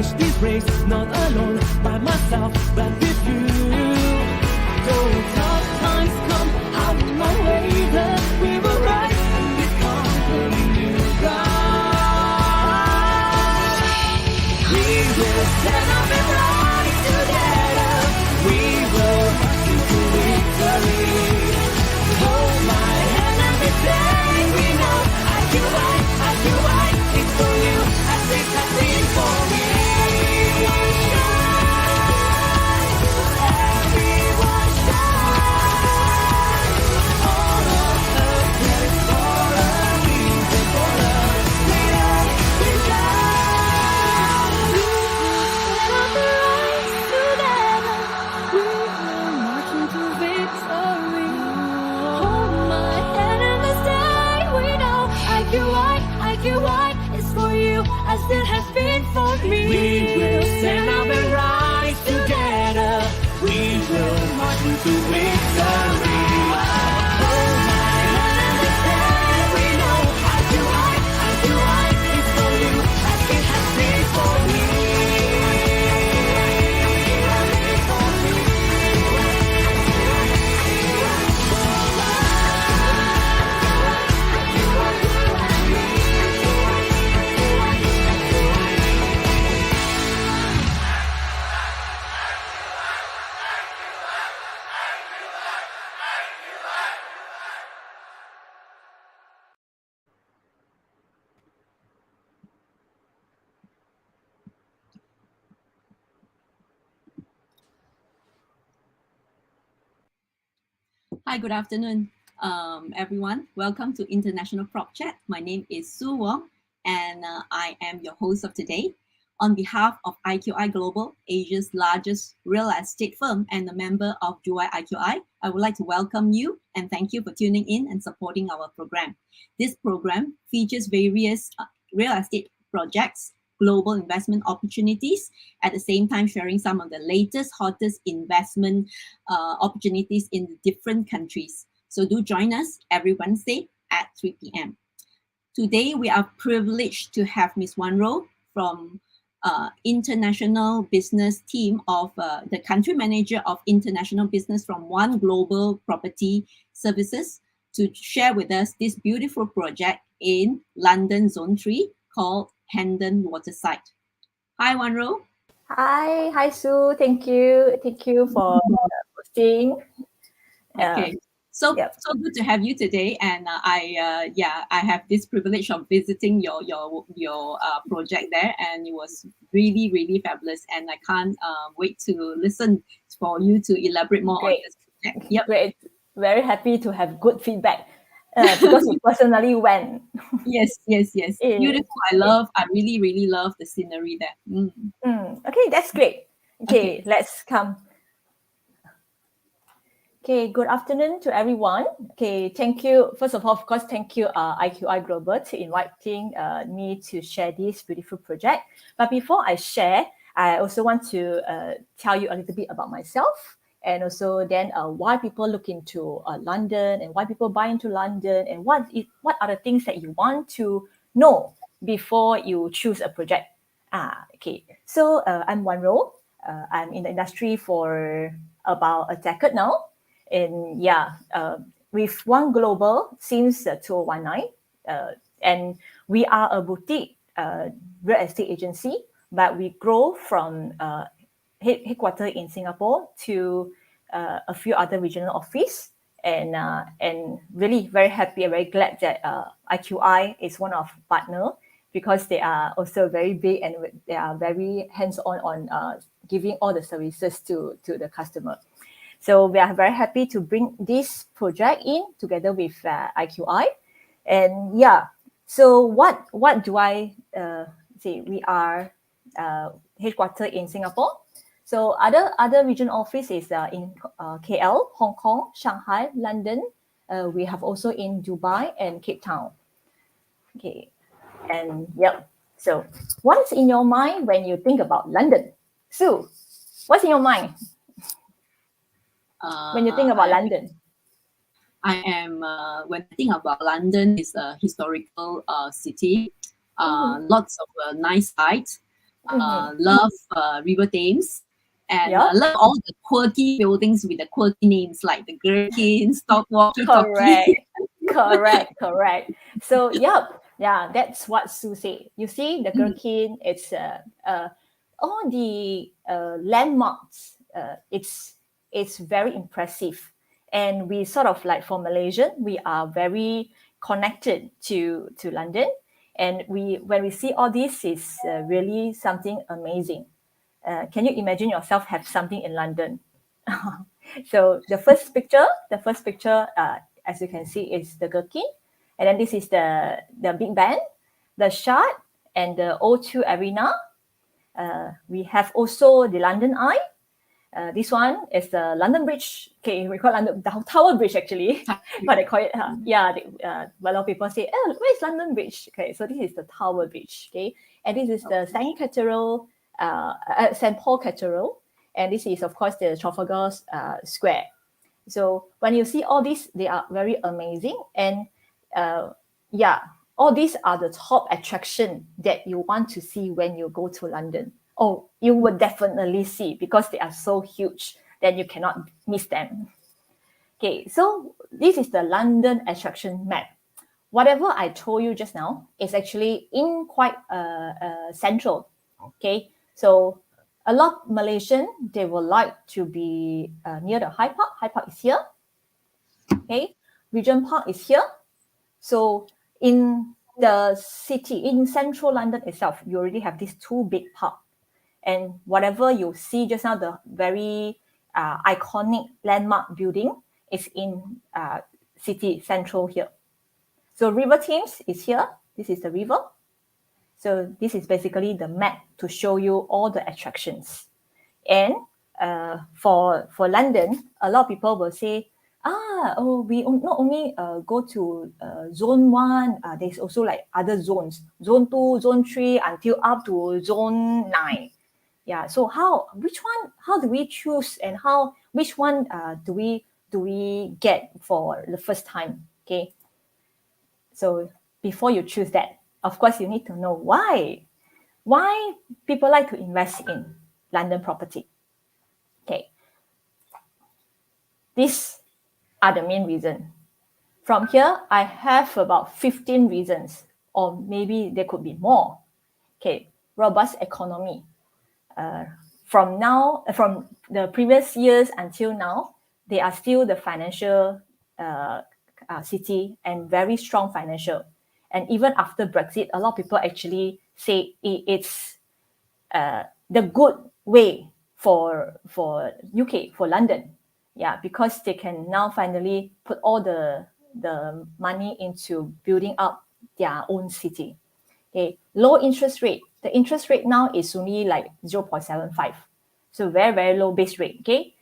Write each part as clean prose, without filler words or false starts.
finish this race, not alone, by myself, but with you. Though tough times come out my way, that we will rise and become new ground. We will stand up and rise together. We will march into victory. Hold my hand and we say we know I do right, it's for you as it has been for me. Everyone shine, everyone shine. All of earth is for a reason, for a greater vision. We will stand up and rise together. We will march into victory. Hold my hand and we say we know I do right, it's for you as it has been for me. We will stand up and rise together. We will march into victory. Hold my hand and we say we know I do right, it's for you as it has been for me. Hi, good afternoon, everyone. Welcome to International Prop Chat. My name is Sue Wong, and I am your host of today. On behalf of IQI Global, Asia's largest real estate firm and a member of Juwai IQI, I would like to welcome you and thank you for tuning in and supporting our program. This program features various real estate projects, global investment opportunities, at the same time sharing some of the latest, hottest investment opportunities in the different countries. So do join us every Wednesday at 3 p.m. Today, we are privileged to have Ms. Wanro from international business team of the country manager of international business from One Global Property Services to share with us this beautiful project in London Zone 3 called Hendon Waterside. Hi, Wanro. Hi, Sue. Thank you for hosting. Okay, so good to have you today, and I have this privilege of visiting your project there, and it was really fabulous, and I can't wait to listen for you to elaborate more on this project. Yep, great. Very happy to have good feedback. Because we personally went. Yes. Beautiful. I really love the scenery there. Okay, that's great. Okay, let's come. Okay, good afternoon to everyone. Okay, thank you. First of all, of course, thank you, IQI Global, to inviting me to share this beautiful project. But before I share, I also want to tell you a little bit about myself. And also then why people look into London and why people buy into London and what are the things that you want to know before you choose a project. Okay. So I'm Wanro. I'm in the industry for about a decade now. And with One Global since 2019. And we are a boutique real estate agency, but we grow from headquarters in Singapore to a few other regional office, and really very happy and very glad that IQI is one of partner, because they are also very big and they are very hands-on on giving all the services to the customer. So we are very happy to bring this project in together with IQI, and so what do I say? We are headquartered in Singapore. So other regional office is in KL, Hong Kong, Shanghai, London. We have also in Dubai and Cape Town. Okay, and so what's in your mind when you think about London? Sue, what's in your mind when you think about London? When I think about London, it's a historical city. Lots of nice sites. love River Thames, and Yeah. love all the quirky buildings with the quirky names like the Gherkin, Stock Walkie Correct. Talkie. Correct. So, yeah, that's what Sue said. You see, the Gherkin, it's all the landmarks. It's very impressive, and we sort of like for Malaysian, we are very connected to London, and when we see all this, is really something amazing. Can you imagine yourself have something in London? So the first picture, as you can see, is the Gherkin, and then this is the Big Ben, the Shard, and the O2 Arena. We have also the London Eye. This one is the London Bridge. Okay, we call London the Tower Bridge actually, but they call it a lot of people say, "Oh, where's London Bridge?" Okay, so this is the Tower Bridge. Okay, and this is the St. Paul Cathedral, and this is of course the Trafalgar Square. So when you see all these, they are very amazing, and all these are the top attraction that you want to see when you go to London. Oh, you would definitely see because they are so huge that you cannot miss them. Okay, so this is the London attraction map. Whatever I told you just now is actually in quite central. Okay, so a lot of Malaysian, they would like to be near the High Park. High Park is here. Okay, Regent Park is here. So in the city, in central London itself, you already have these two big parks. And whatever you see just now, the very iconic landmark building is in city central here. So River Thames is here. This is the river. So this is basically the map to show you all the attractions. And for London, a lot of people will say, we not only go to zone 1, there's also like other zones, zone 2, zone 3, until up to zone 9. Yeah, so how do we choose, and which one do we get for the first time? Okay, so before you choose that, of course you need to know why people like to invest in London property. Okay, these are the main reason. From here, I have about 15 reasons, or maybe there could be more. Okay, robust economy. From the previous years until now, they are still the financial city and very strong financial. And even after Brexit, a lot of people actually say it's the good way for UK, for London. Yeah, because they can now finally put all the money into building up their own city. Okay, low interest rate. The interest rate now is only like 0.75. So very, very low base rate. Okay.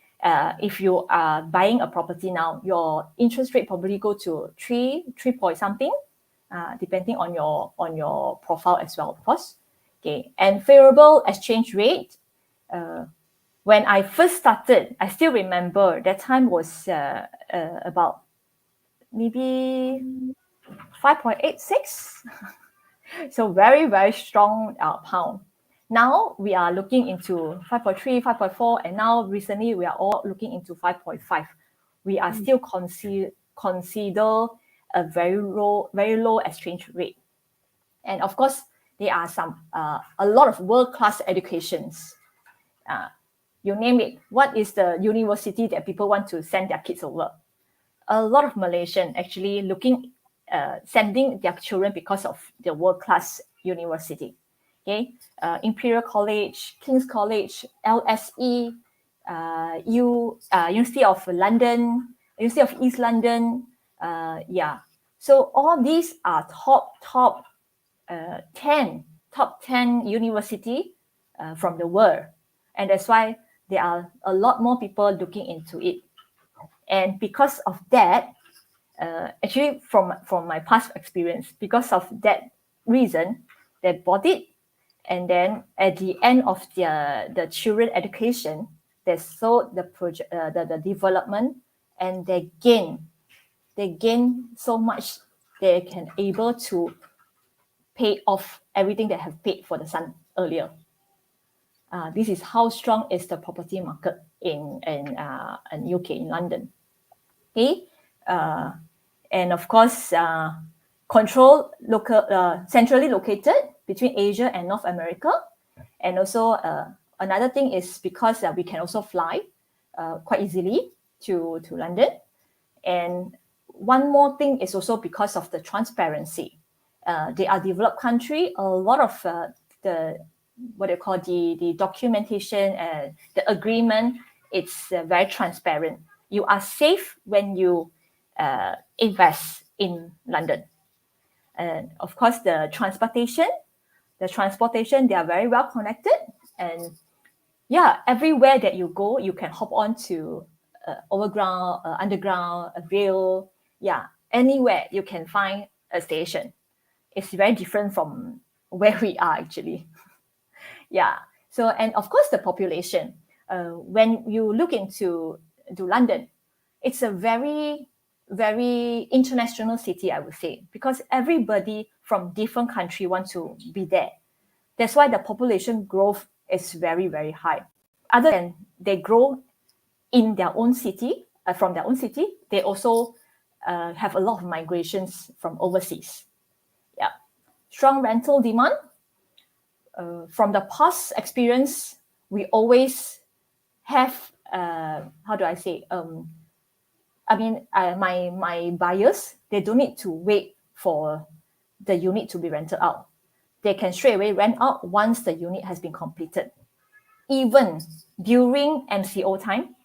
If you are buying a property now, your interest rate probably go to 3 point something, depending on your profile as well, of course. Okay, and favorable exchange rate. When I first started, I still remember that time was about maybe 5.86. So very, very strong pound. Now we are looking into 5.3, 5.4, and now recently we are all looking into 5.5. We are still consider a very low exchange rate. And of course, there are a lot of world-class educations. You name it. What is the university that people want to send their kids over? A lot of Malaysian actually sending their children because of the world-class university. Okay, Imperial College, King's College, LSE, University of London, University of East London. So all these are top 10 university from the world, and that's why there are a lot more people looking into it. And because of that, actually from my past experience, because of that reason, they bought it, and then at the end of the children education, they sold the project, the development, and they gain so much they can able to pay off everything they have paid for the son earlier. This is how strong is the property market in UK, in London. Okay, and of course, centrally located between Asia and North America. And also another thing is because we can also fly quite easily to London. And one more thing is also because of the transparency. They are developed country. A lot of the documentation and the agreement, it's very transparent. You are safe when you invest in London. And of course, the transportation, they are very well connected. And yeah, everywhere that you go, you can hop on to overground, underground, a rail. Yeah, anywhere you can find a station. It's very different from where we are actually. Yeah. So, and of course, the population. When you look into London, it's a very, very international city, I would say, because everybody from different country wants to be there. That's why the population growth is very, very high. Other than they grow in their own city, from their own city, they also have a lot of migrations from overseas. Yeah. Strong rental demand. From the past experience, we always have, how do I say? My buyers, they don't need to wait for the unit to be rented out. They can straight away rent out once the unit has been completed. Even during MCO time,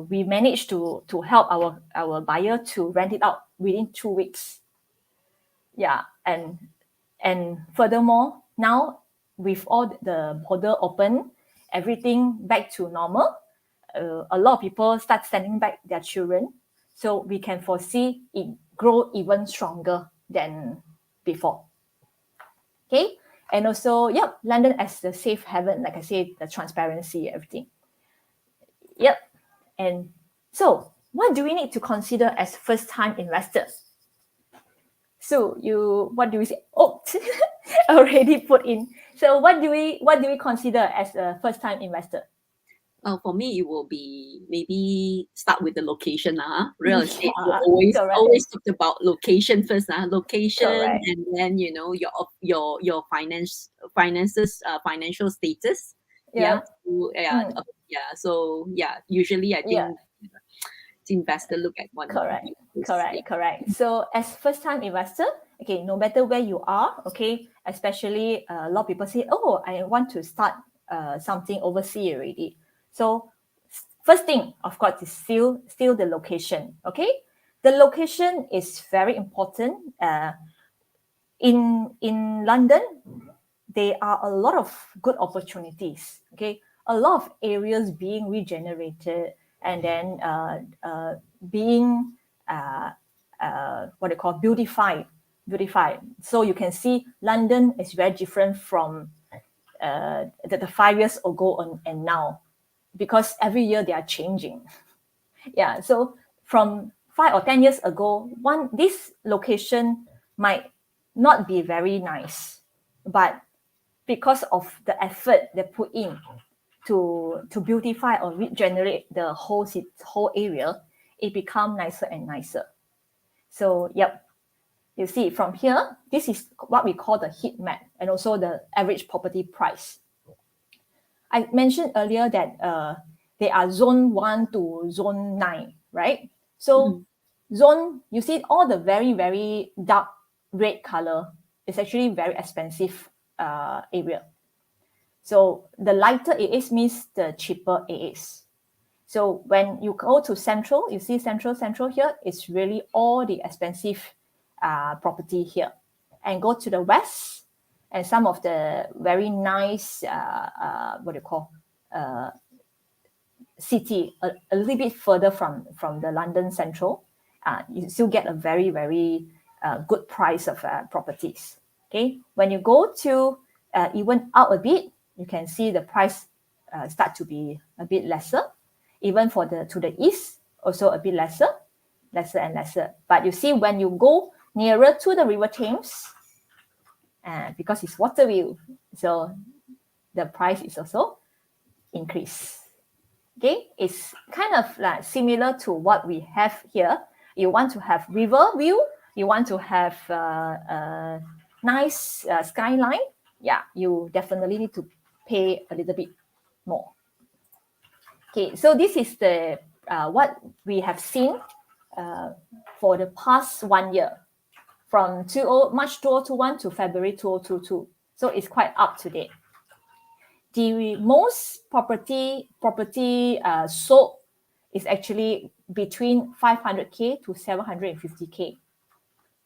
we managed to help our buyer to rent it out within 2 weeks. Yeah, and furthermore, now with all the border open, everything back to normal, a lot of people start sending back their children. So we can foresee it grow even stronger than before. Okay, and also, yep, London as the safe haven, like I said, the transparency, everything. Yep, and so what do we need to consider as first-time investors? So what do we say? Oh, already put in. So what do we consider as a first-time investor? For me, it will be maybe start with the location. Real estate Yeah, will correct. always talk about location first. Location, Correct. and then your finances, financial status. Yeah. So usually I think investor look at one. Correct. So as first-time investor, okay, no matter where you are, okay, especially a lot of people say, oh, I want to start something overseas already. So first thing, of course, is still the location. Okay, the location is very important. In London, there are a lot of good opportunities. Okay, a lot of areas being regenerated and then being beautified. So you can see London is very different from the 5 years ago and now, because every year they are changing. Yeah, so from 5 or 10 years ago, this location might not be very nice, but because of the effort they put in to beautify or regenerate the whole area, it become nicer and nicer. So yep, you see from here, this is what we call the heat map and also the average property price. I mentioned earlier that they are zone 1 to zone 9, right? So zone, you see all the very, very dark red color is actually very expensive area. So the lighter it is means the cheaper it is. So when you go to central, you see central here, it's really all the expensive property here. And go to the west, and some of the very nice, city, a little bit further from the London central, you still get a very, very good price of properties. Okay, when you go to even out a bit, you can see the price start to be a bit lesser. Even to the east, also a bit lesser and lesser. But you see, when you go nearer to the River Thames, because it's water view, so the price is also increased. Okay, it's kind of like similar to what we have here. You want to have river view, you want to have a nice skyline. Yeah, you definitely need to pay a little bit more. Okay, so this is the what we have seen for the past 1 year, from March 2021 to February 2022. So it's quite up to date. The most property sold is actually between 500K to 750K.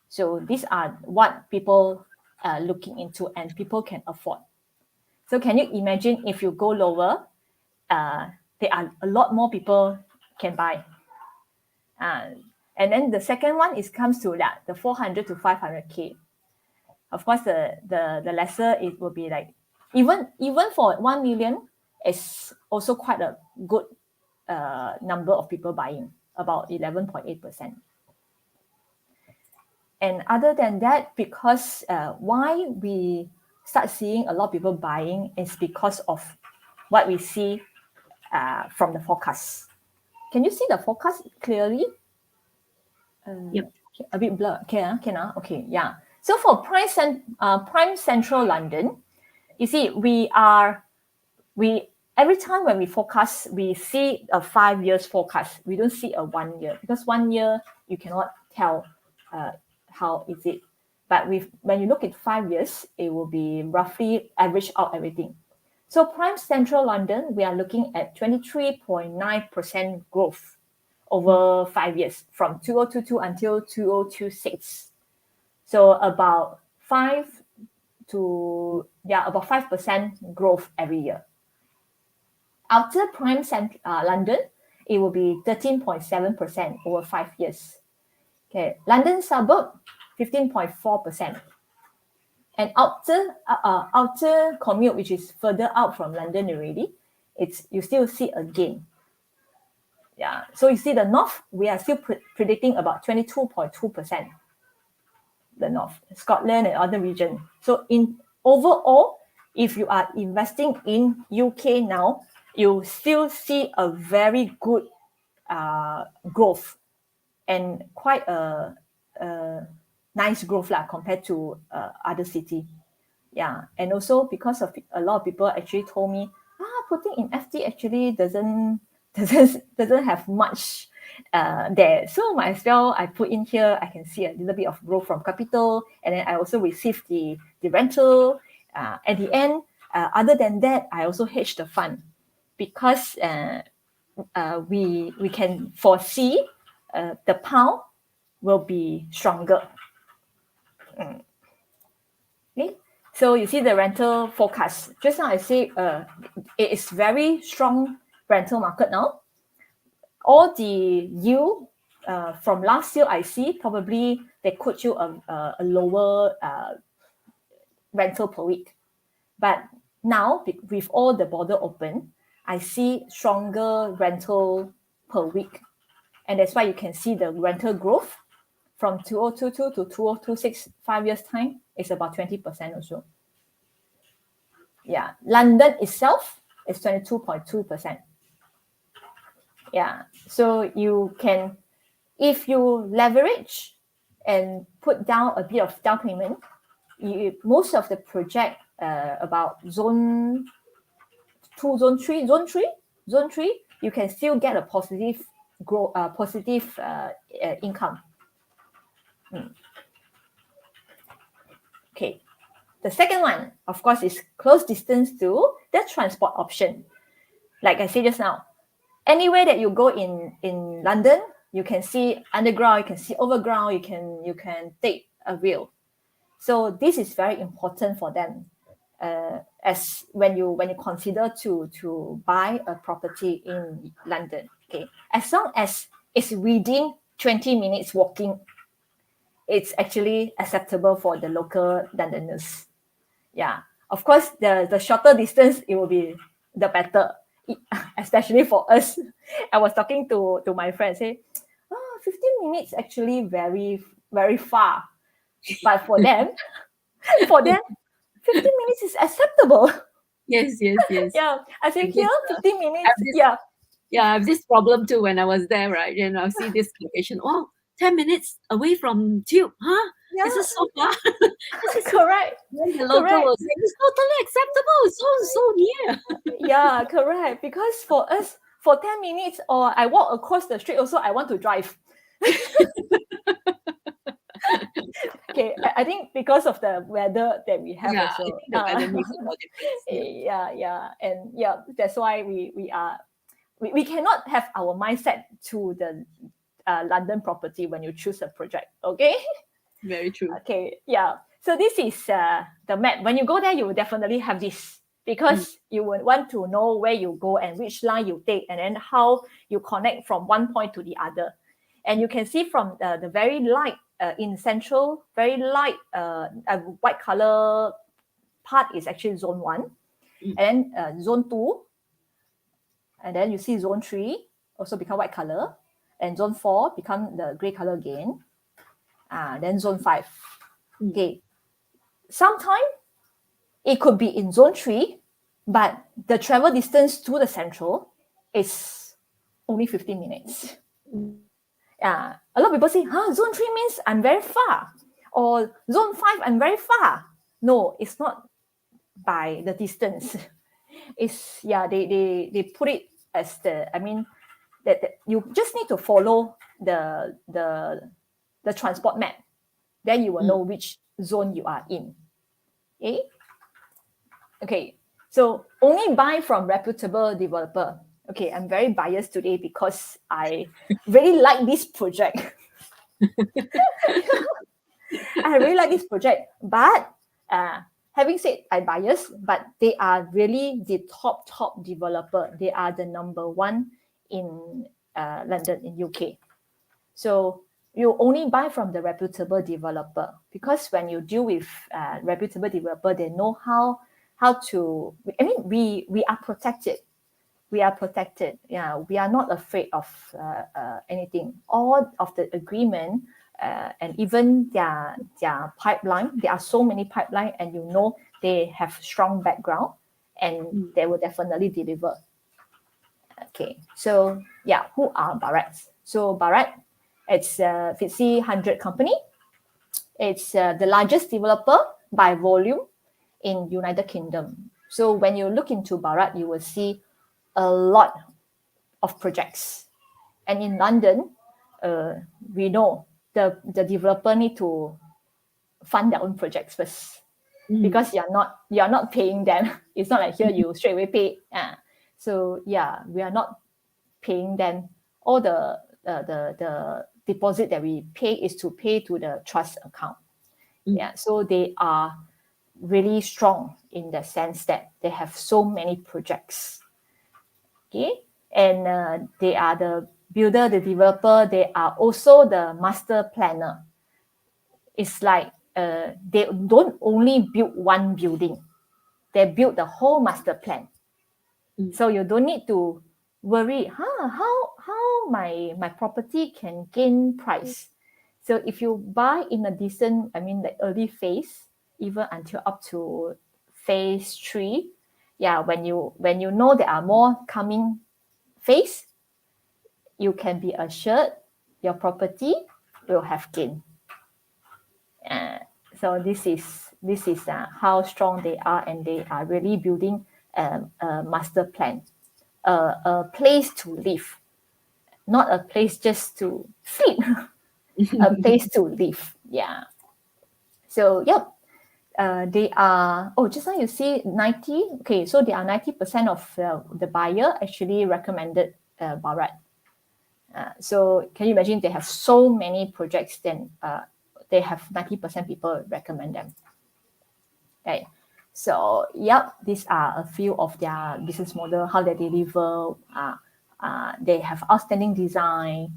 So these are what people are looking into and people can afford. So can you imagine if you go lower, there are a lot more people can buy. And then the second one comes to that, the 400 to 500K. Of course, the lesser it will be like, even for 1 million, it's also quite a good number of people buying, about 11.8%. And other than that, because why we start seeing a lot of people buying is because of what we see from the forecast. Can you see the forecast clearly? Yep. A bit blurred. Can I? Okay, yeah. So for prime central London, you see, every time when we forecast, we see a 5 years forecast. We don't see a 1 year, because 1 year you cannot tell how is it. But when you look at 5 years, it will be roughly average out everything. So prime central London, we are looking at 23.9% growth over 5 years, from 2022 until 2026. So about 5% growth every year. Outer prime London, it will be 13.7% over 5 years. Okay, London suburb, 15.4%. And outer commute, which is further out from London already, you still see a gain. Yeah, so you see the north, we are still predicting about 22.2%. The north, Scotland and other region. So in overall, if you are investing in UK now, you still see a very good growth, and quite a nice growth compared to other city. Yeah, and also because of a lot of people actually told me, putting in FD actually doesn't have much there. So might as well I put in here, I can see a little bit of growth from capital, and then I also receive the rental. At the end, other than that, I also hedge the fund, because we can foresee the pound will be stronger. Okay, so you see the rental forecast. Just now I say it is very strong rental market now. All the yield from last year, I see probably they quote you a lower rental per week. But now, with all the border open, I see stronger rental per week. And that's why you can see the rental growth from 2022 to 2026, 5 years time, is about 20% or so. Yeah, London itself is 22.2%. Yeah, so you can, if you leverage and put down a bit of down payment, most of the project about zone 2, zone 3, you can still get a positive growth, income. Okay, the second one, of course, is close distance to the transport option. Like I said just now, anywhere that you go in London, you can see underground, you can see overground, you can take a rail. So this is very important for them, as when you consider to buy a property in London. Okay, as long as it's within 20 minutes walking, it's actually acceptable for the local Londoners. Yeah, of course, the shorter distance, it will be the better, especially for us. I was talking to my friend, say, 15 minutes actually very, very far. But for them, 15 minutes is acceptable. Yes. Yeah, I think Like here this, 15 I minutes. have this, Yeah, I have this problem too when I was there, right? And I'll see this location. Oh, 10 minutes away from Tube. Huh? Is yeah, this so far? Is this so far? correct, Then the local correct. will say, it's totally acceptable. It's so near. Yeah, correct. Because for us, for 10 minutes, or I walk across the street, also I want to drive. Okay, I think because of the weather that we have Yeah, I also. think the weather makes a lot of difference. Yeah. Yeah, and yeah, that's why we cannot have our mindset to the London property when you choose a project. Okay. Very true. Okay, yeah. So this is the map. When you go there, you will definitely have this because you would want to know where you go and which line you take, and then how you connect from one point to the other. And you can see from the very light in central, very light white color part is actually zone 1, and then zone 2, and then you see zone 3 also become white color, and zone 4 become the gray color again. Then zone 5. Okay. Sometimes it could be in zone 3, but the travel distance to the central is only 15 minutes. Yeah. A lot of people say, zone 3 means I'm very far. Or zone 5, I'm very far. No, it's not by the distance. It's, they put it as that you just need to follow the transport map. Then you will know which zone you are in. Okay, so only buy from reputable developer. Okay, I'm very biased today because I really like this project. I really like this project, but having said I'm biased, but they are really the top developer. They are the number 1 in London, in UK. So you only buy from the reputable developer, because when you deal with reputable developer, they know how to. I mean, we are protected. We are protected. Yeah, we are not afraid of anything. All of the agreement and even their pipeline. There are so many pipeline, and you know they have strong background, and they will definitely deliver. Okay, so yeah, who are Barratt? So Barratt, it's a FTSE 100 company. It's the largest developer by volume in United Kingdom. So when you look into Barratt, you will see a lot of projects. And in London, we know the developer need to fund their own projects first, because you're not paying them. It's not like here you straight away pay. So yeah, we are not paying them. All the deposit that we pay is to pay to the trust account. Yeah, so they are really strong in the sense that they have so many projects. Okay, and they are the builder, the developer. They are also the master planner. It's like they don't only build one building; they build the whole master plan. So you don't need to worry, how my property can gain price. So if you buy in a decent, like early phase, even until up to phase 3, when you know there are more coming phase, you can be assured your property will have gain. So this is how strong they are, and they are really building a master plan, a place to live, not a place just to sleep, a place to live. Yeah. So they are. Oh, just now you see 90. Okay, so they are 90% of the buyer actually recommended Barratt. So can you imagine, they have so many projects, then they have 90% people recommend them. Okay, so these are a few of their business model, how they deliver. They have outstanding design.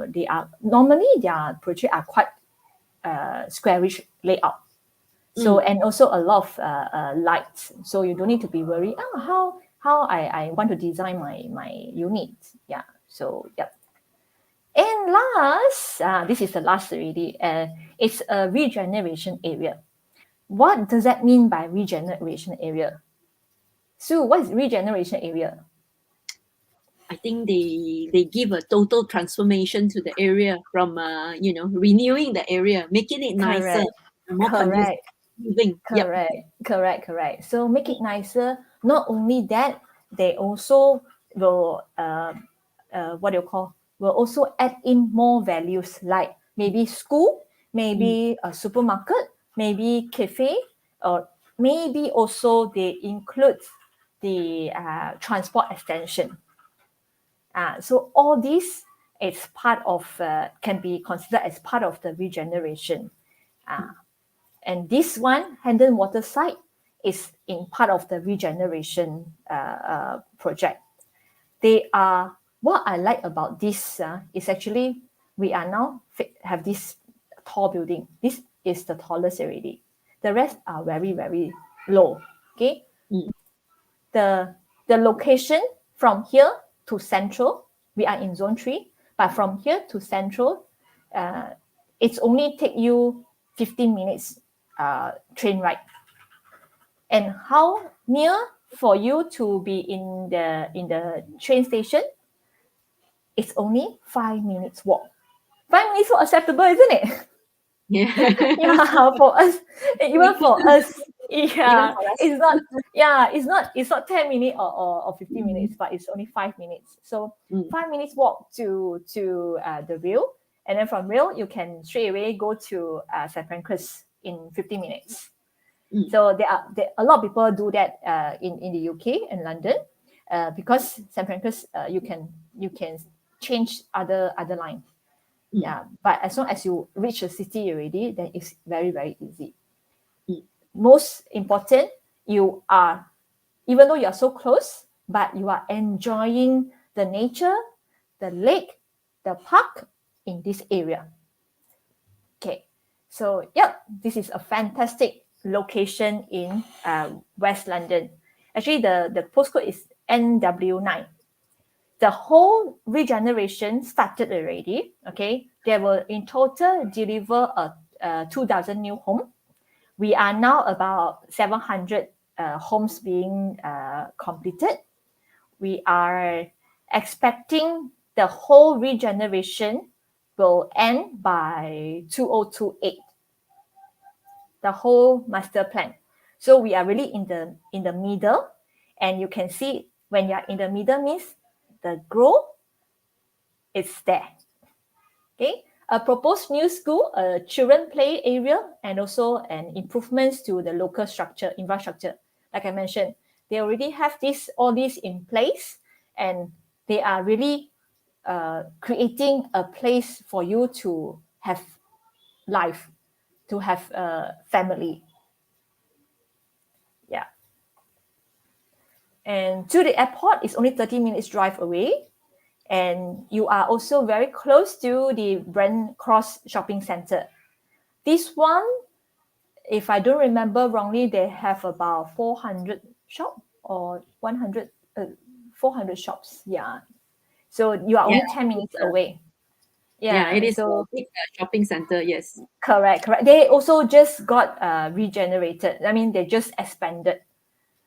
They are normally their project are quite squarish layout. So and also a lot of lights. So you don't need to be worried. How I want to design my unit. Yeah. So And last, this is the last already. It's a regeneration area. What does that mean by regeneration area? Sue, what is regeneration area? I think they give a total transformation to the area from renewing the area, making it nicer, Correct. and more conducive Correct. to living. Yep. Correct. So make it nicer. Not only that, they also will will also add in more values like maybe school, maybe a supermarket, maybe cafe, or maybe also they include the transport extension. So all this is part of can be considered as part of the regeneration. And this one, Hendon Waterside, is in part of the regeneration project. They are, what I like about this is actually we are now have this tall building. This is the tallest already. The rest are very, very low. Okay. The location from here to central, we are in zone 3, but from here to central, it's only take you 15 minutes train ride. And how near for you to be in the train station? It's only 5 minutes walk. 5 minutes walk acceptable, isn't it? Yeah. Yeah, for us, even for us, Even for us. it's not 10 minutes or 15 minutes, but it's only 5 minutes. So 5 minutes walk to the rail, and then from rail you can straight away go to St. Pancras in 15 minutes. So there are a lot of people do that in the UK and London because St. Pancras you can change other line. Yeah, but as long as you reach the city already, then it's very, very easy. Most important, you are, even though you are so close, but you are enjoying the nature, the lake, the park in this area. Okay, so this is a fantastic location in West London. Actually, the postcode is NW9. The whole regeneration started already. Okay, they will in total deliver 2,000 new homes. We are now about 700 homes being completed. We are expecting the whole regeneration will end by 2028. The whole master plan. So we are really in the middle, and you can see when you are in the middle means the growth is there. Okay, a proposed new school, a children play area, and also an improvements to the local infrastructure. Like I mentioned, they already have all this in place, and they are really creating a place for you to have life, to have a family. Yeah. And to the airport is only 30 minutes drive away. And you are also very close to the Brent Cross Shopping Center. This one, if I don't remember wrongly, they have about 400 shops or 400 shops. Yeah. So you are only 10 minutes away. Yeah, it is a big shopping center, yes. Correct. They also just got regenerated. I mean, they just expanded.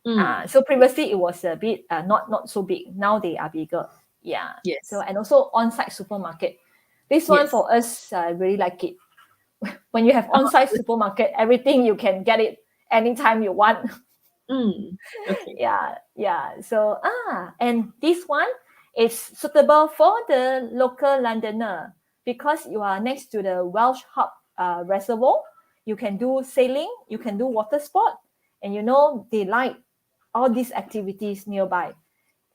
So previously it was a bit not so big. Now they are bigger. Yeah. Yes. So, and also on-site supermarket. This one for us, I really like it. When you have on-site supermarket, everything you can get it anytime you want. Okay. Yeah. So and this one is suitable for the local Londoner because you are next to the Welsh Harp Reservoir. You can do sailing, you can do water sport, and they like all these activities nearby.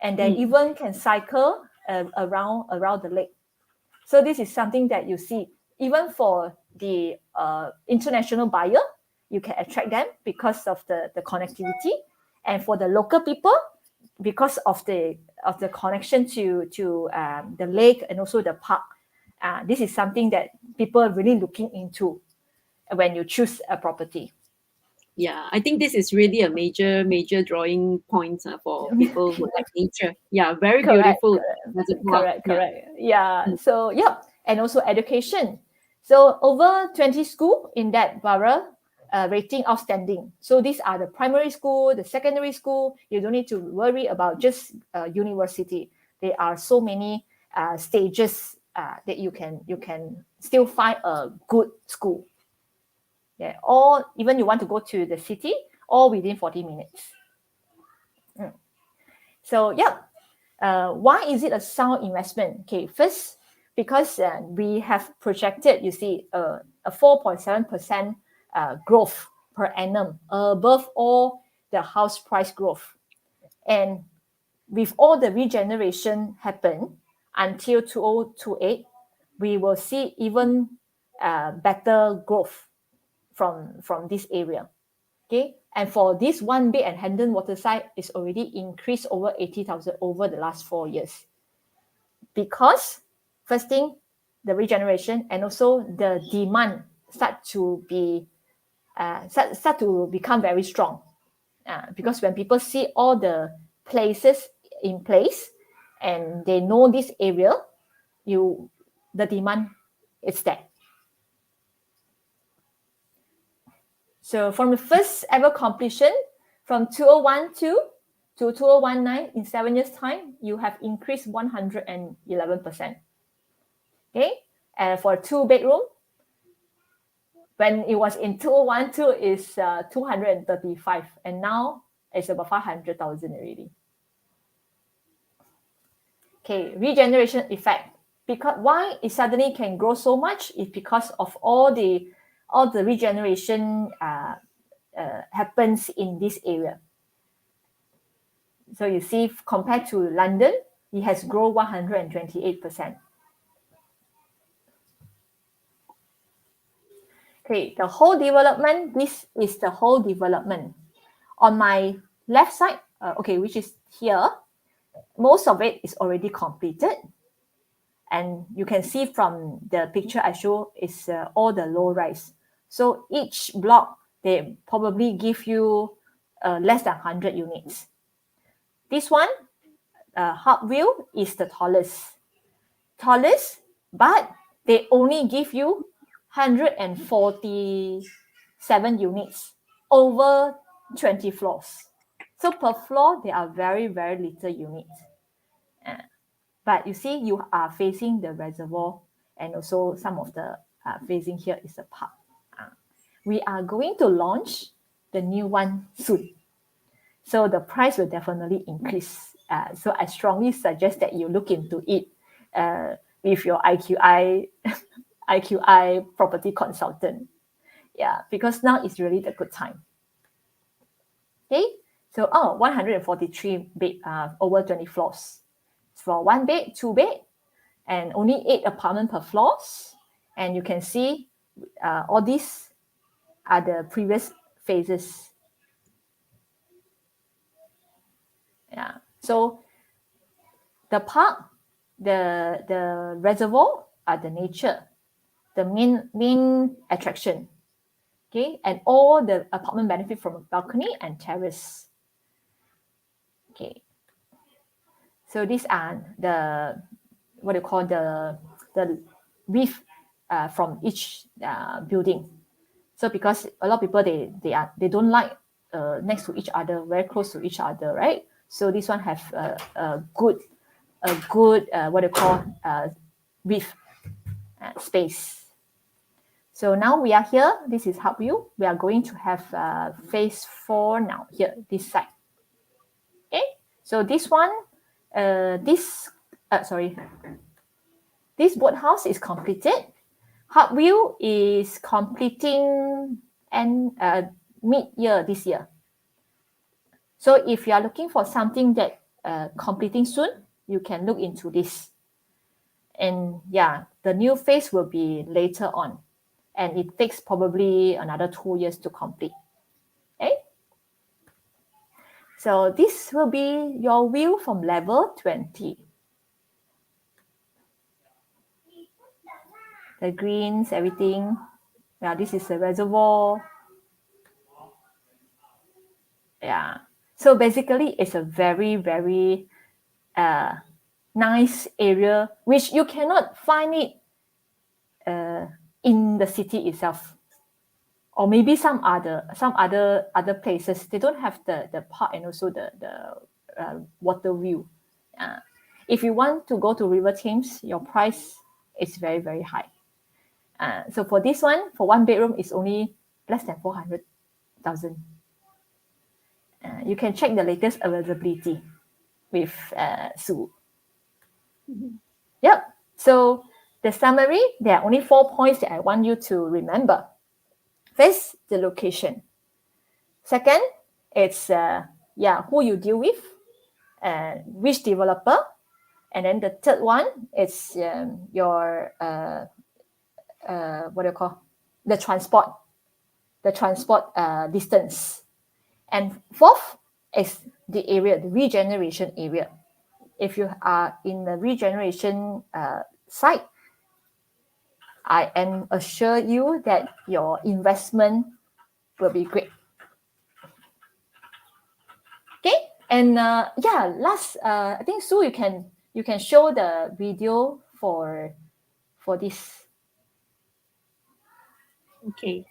And they even can cycle around the lake. So this is something that you see even for the international buyer, you can attract them because of the connectivity, and for the local people because of the connection to the lake and also the park. This is something that people are really looking into when you choose a property. Yeah, I think this is really a major drawing point for people who like nature. Yeah, very beautiful. Correct. Yeah. So and also education. So over 20 schools in that borough, rating outstanding. So these are the primary school, the secondary school. You don't need to worry about just university. There are so many stages that you can still find a good school. Yeah, or even you want to go to the city, all within 40 minutes. So yeah, why is it a sound investment? Okay, first, because we have projected, you see, a 4.7% growth per annum above all the house price growth. And with all the regeneration happen until 2028, we will see even better growth from this area. Okay, and for this one bed and Hendon Waterside is already increased over 80,000 over the last 4 years. Because first thing, the regeneration and also the demand start to become very strong. Because when people see all the places in place and they know this area, the demand is there. So from the first ever completion, from 2012 to 2019, in 7 years' time, you have increased 111%. Okay, and for a 2-bedroom, when it was in 2012, is 235, and now it's about 500,000 already. Okay, regeneration effect. Because why it suddenly can grow so much is because of all the regeneration happens in this area. So you see, compared to London, it has grown 128%. Okay, the whole development, this is the whole development. On my left side, which is here, most of it is already completed. And you can see from the picture I show is all the low rise. So each block, they probably give you less than 100 units. This one, Harpville, is the tallest, but they only give you 147 units over 20 floors. So per floor, there are very, very little units. But you see, you are facing the reservoir, and also some of the facing here is the park. We are going to launch the new one soon. So the price will definitely increase. So I strongly suggest that you look into it with your IQI property consultant. Yeah, because now is really the good time. Okay, so 143 bed over 20 floors. For 1 bed, 2 bed, and only 8 apartments per floors. And you can see all these are the previous phases. Yeah. So the park, the reservoir are the nature, the main attraction. Okay, and all the apartment benefit from a balcony and terrace. Okay. So these are the roof from each building. So because a lot of people they don't like next to each other, very close to each other, right? So this one have a good roof space. So now we are here. This is Harpville. We are going to have phase 4 now here, this side. Okay. So this one, this boathouse is completed. Harpville is completing mid-year this year. So if you are looking for something that completing soon, you can look into this. And yeah, the new phase will be later on. And it takes probably another 2 years to complete. Okay? So this will be your view from level 20. The greens, everything. Yeah, this is the reservoir. Yeah. So basically, it's a very, very nice area, which you cannot find it in the city itself. or maybe some other places, they don't have the park and also the water view. If you want to go to River Thames, your price is very, very high. So for this one, for one bedroom, it's only less than 400,000. You can check the latest availability with Sue. Yep. So the summary, there are only 4 points that I want you to remember. First, the location. Second, it's who you deal with, which developer, and then the third one is your what do you call the transport distance, and fourth is the area, the regeneration area. If you are in the regeneration site, I am assure you that your investment will be great. Okay, and last, I think Sue, you can show the video for this. Okay.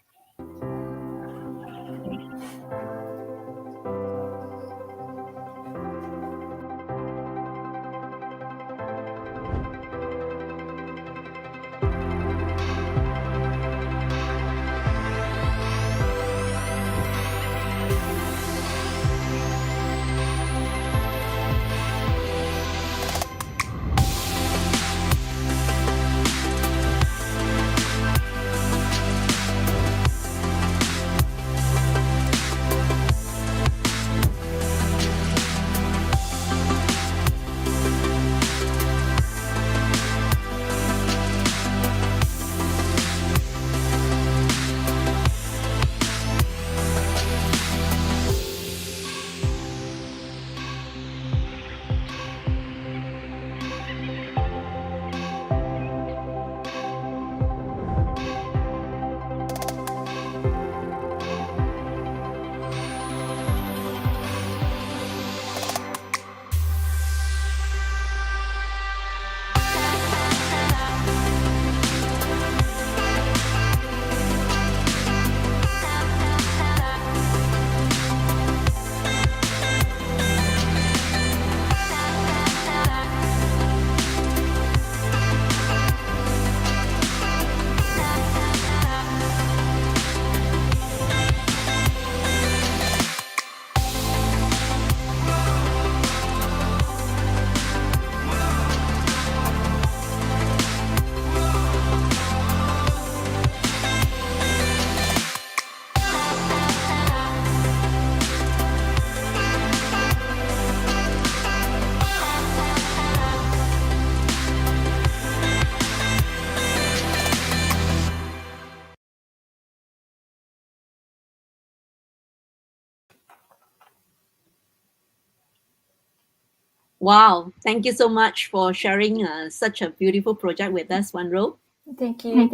Wow, thank you so much for sharing such a beautiful project with us, One Row. Thank you.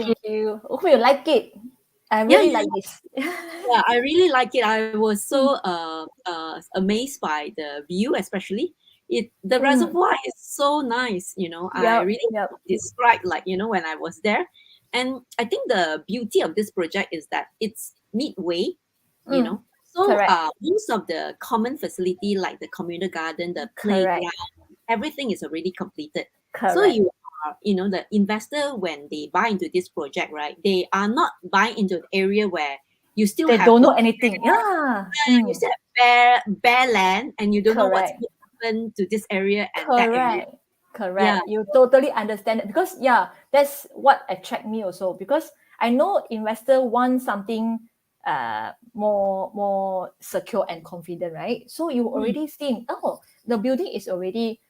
Hope you like it. I really like this. Yeah, I really like it. I was so amazed by the view, especially the reservoir is so nice. I really described when I was there, and I think the beauty of this project is that it's midway. So most of the common facility like the communal garden, the playground, everything is already completed. So you are, the investor, when they buy into this project, right, they are not buying into an area where you still don't know anything. You still have bare land, and you don't know what's going to happen to this area and that area. Correct. Yeah. You totally understand it, because that's what attract me also, because I know investor want something more secure and confident, right? So you already seen, the building is already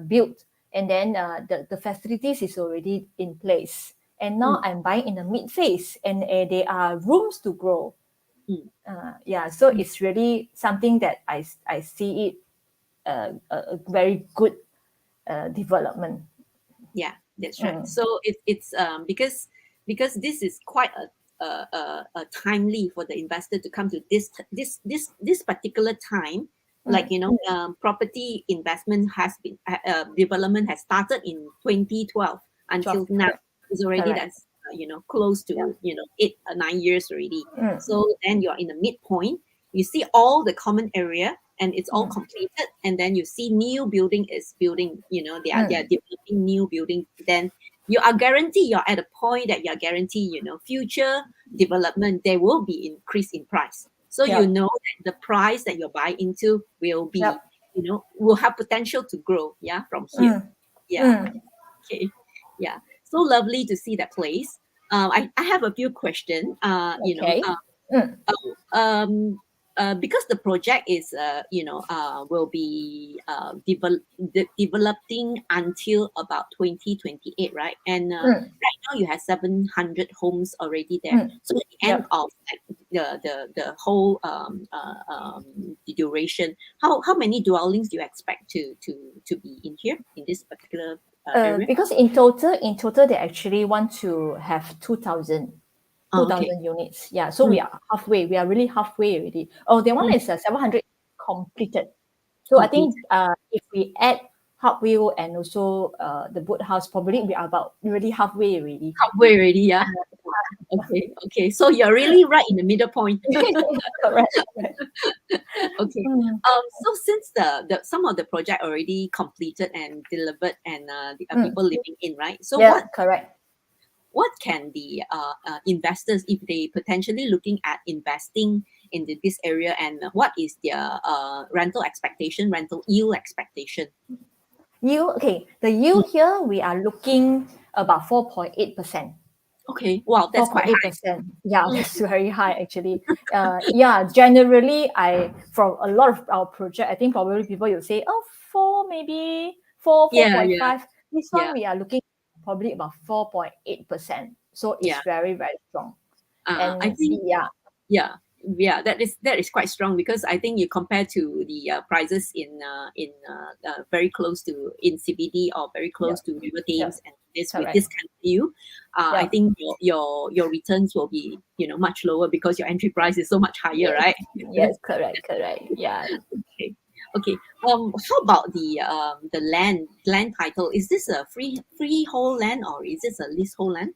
built, and then the facilities is already in place, and now I'm buying in the mid phase, and there are rooms to grow. So it's really something that I see it a very good development. Yeah, that's right. So it's because this is quite a timely for the investor to come to this particular time. Property investment has been development has started in 2012 until now. It's already that's close to 8 or 9 years already. So then you're in the midpoint. You see all the common area, and it's all completed. And then you see new building is building. They are developing new building. Then you are guaranteed. You're at a point that you're guaranteed. Future development, there will be increase in price. So that the price that you're buying into will be, will have potential to grow. Yeah, from here. Yeah. Okay. Yeah. So lovely to see that place. I have a few questions. Because the project is, will be developing until about 2028, right? And right now you have 700 homes already there. So at the end of the whole duration, how many dwellings do you expect to be in here in this particular area? Because in total, they actually want to have 2,000 units. Yeah, so we are halfway. We are really halfway already. Oh, the one is 700 completed. So I think if we add Harpville and also the boathouse, probably we are about really halfway already. Halfway already, yeah. Okay. So you're really right in the middle point. Correct. Okay. So since the some of the project already completed and delivered, and people living in, right? So correct. What can the investors, if they potentially looking at investing in this area, and what is their rental expectation, rental yield expectation? The yield here, we are looking about 4.8%. Okay, wow, that's quite high. Yeah, that's very high actually. Generally, from a lot of our project, I think probably people will say, 4, maybe 4.5. This one we are looking probably about 4.8%. So it's very, very strong. And I think that is quite strong, because I think you compare to the prices in very close to in CBD or very close to River Thames, and with this kind of view, I think your returns will be much lower, because your entry price is so much higher, right? Yes, correct. Yeah. Okay. How about the land title? Is this a freehold land, or is this a leasehold land?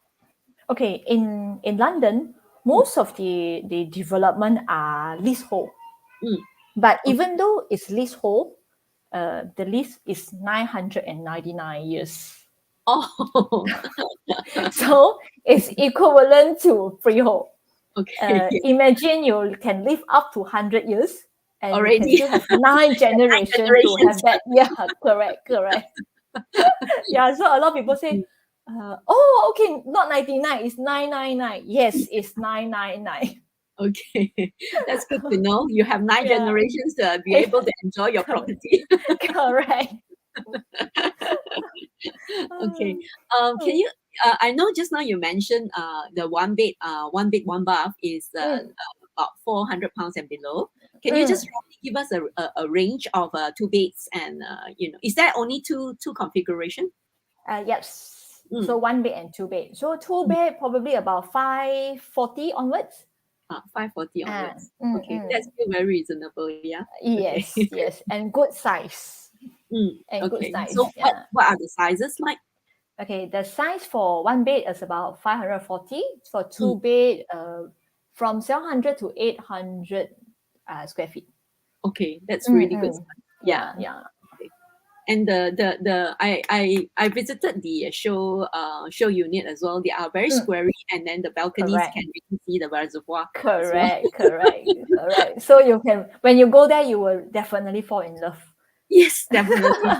Okay, in London, most of the development are leasehold. But even though it's leasehold, the lease is 999 years. Oh. So it's equivalent to freehold. Okay. Imagine you can live up to 100 years. And already you can still have 9 generations to have that. Yeah, correct. Yeah, so a lot of people say, not 99, it's 999. Yes, it's 999. Okay, that's good to know. You have 9 generations to be able to enjoy your property. Correct. Okay. Can you? I know just now you mentioned the one bed, one bath is about £400 and below. Can you just give us a range of 2 beds, and is there only two configuration? Yes. So 1 bed and 2 bed. So 2 bed probably about 540 onwards. 540 onwards. Okay, that's still very reasonable. Yeah. Yes, yes, and good size. And good size. So what are the sizes like? Okay, the size for 1 bed is about 540. For 2 bed, from 700 to 800 square feet. Okay, that's really good. Yeah. Okay. And I visited the show unit as well. They are very squarey, and then the balconies can really see the reservoir. Correct. So you can, when you go there, you will definitely fall in love. Yes, definitely.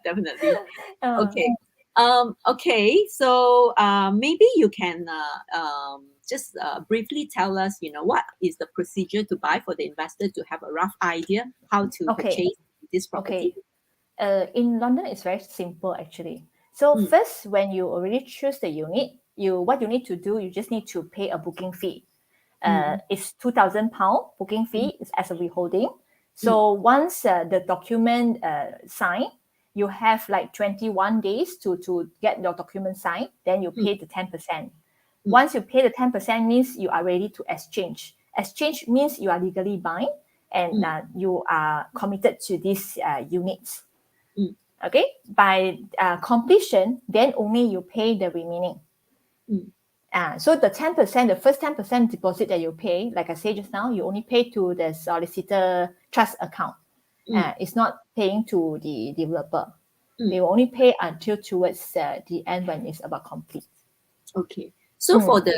Definitely. Okay. Okay. So maybe you can just briefly tell us, what is the procedure to buy, for the investor to have a rough idea how to purchase this property? In London, it's very simple actually. So first, when you already choose the unit, what you need to do, you just need to pay a booking fee. It's £2,000 booking fee as a withholding. So once the document signed, you have like 21 days to get your document signed. Then you pay the 10%. Once you pay the 10%, means you are ready to exchange. Exchange means you are legally buying, and you are committed to these units. Okay, by completion, then only you pay the remaining. So the 10%, the first 10% deposit that you pay, like I said just now, you only pay to the solicitor trust account. It's not paying to the developer. They will only pay until towards the end when it's about complete. Okay. So for the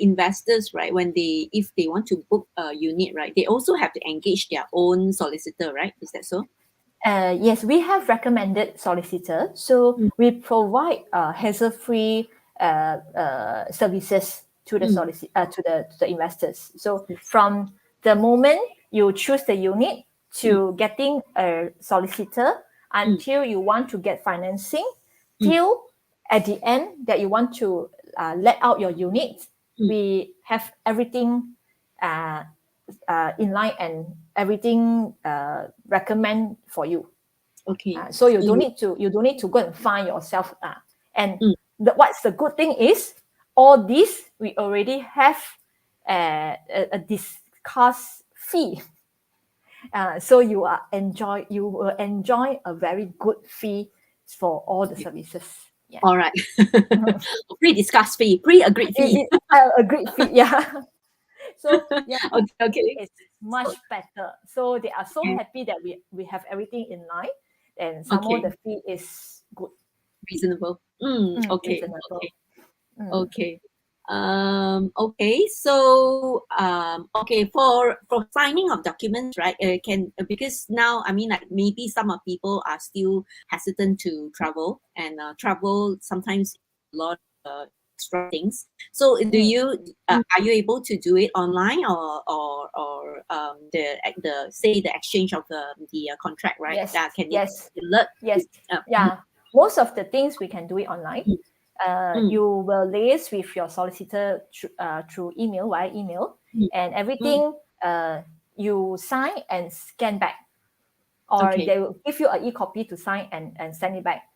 investors, right, if they want to book a unit, right, they also have to engage their own solicitor, right? Is that so? Yes, we have recommended solicitor. So we provide hassle-free services to the to the investors. So from the moment you choose the unit to getting a solicitor until you want to get financing, till at the end that you want to let out your unit, we have everything in line and everything recommend for you. Okay. So you don't need to go and find yourself. What's the good thing is all this we already have a discussed fee. So you will enjoy a very good fee for all the services. Yeah. All right. Pre-discussed fee, pre-agreed fee. Agreed fee. Yeah. So yeah, okay. It's much better. So they are so happy that we have everything in line, and some more the fee is good, reasonable. Okay. Reasonable. Okay. Okay. So for signing of documents, right? Because now I mean, like maybe some of people are still hesitant to travel, and travel sometimes a lot of extra things. So do you are you able to do it online or the exchange of the contract, right? Yes. Can Yes. alert? Yes. Yeah. Most of the things we can do it online. You will liaise with your solicitor through email, via email, and everything you sign and scan back, or they will give you an e-copy to sign and send it back.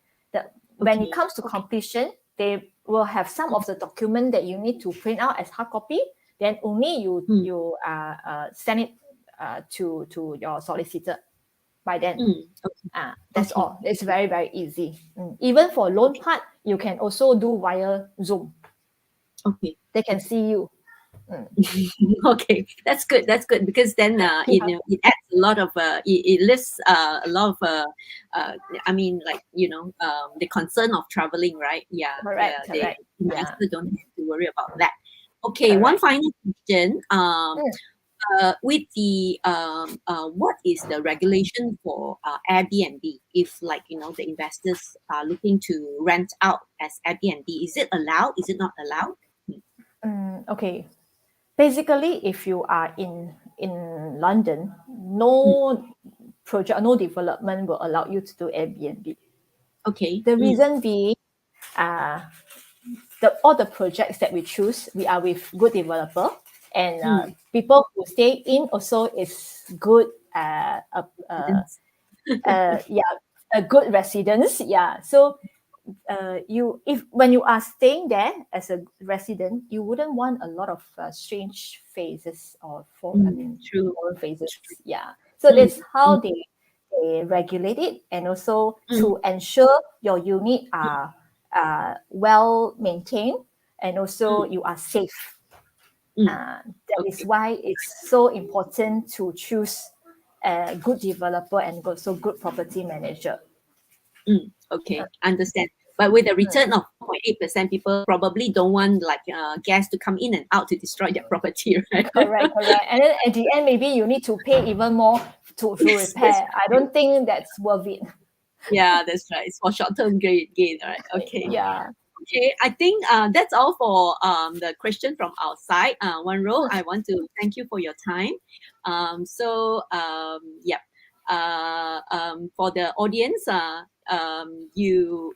When it comes to completion, they will have some of the document that you need to print out as hard copy. Then only you send it to your solicitor. By then, that's all. It's very, very easy. Even for loan part, you can also do via Zoom. Okay. They can see you. Okay, that's good. That's good because then it adds a lot of it lists a lot of I mean, like the concern of traveling, right? Yeah, correct. The investor don't have to worry about that. Okay, Correct. one final question. With the what is the regulation for Airbnb? If the investors are looking to rent out as Airbnb, is it allowed? Is it not allowed? Okay. Basically, if you are in London, no project, no development will allow you to do Airbnb. Okay. The reason being, all the projects that we choose, we are with good developer, and people who stay in also is good. A good residence. Yeah. So when you are staying there as a resident, you wouldn't want a lot of strange faces or foreign faces. Yeah. So that's how they regulate it, and also to ensure your unit are well maintained, and also you are safe. That is why it's so important to choose a good developer and also good property manager. Okay, understand. But with a return of 0.8%, people probably don't want gas to come in and out to destroy their property, right? Correct. And then at the end, maybe you need to pay even more to repair. I don't think that's worth it. Yeah, that's right. It's for short-term gain, right? Okay. Yeah. Okay, I think that's all for the question from our side. One Row, I want to thank you for your time. For the audience,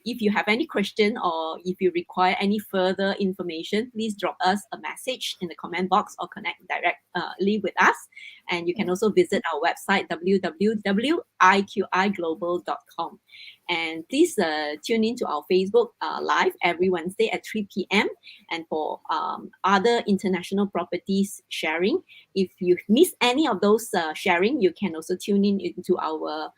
if you have any question or if you require any further information, please drop us a message in the comment box or connect directly with us. And you can also visit our website www.iqiglobal.com. And please tune in to our Facebook live every Wednesday at 3 p.m. And for other international properties sharing, if you miss any of those sharing, you can also tune in into our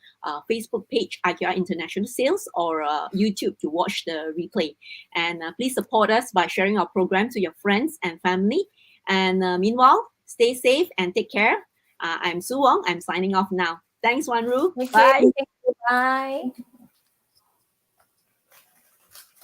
Facebook page, IQI International Sales, or YouTube to watch the replay. And please support us by sharing our program to your friends and family. And meanwhile, stay safe and take care. I'm Su Wong. I'm signing off now. Thanks, Wanru. Thank Bye. you. Thank you. Bye.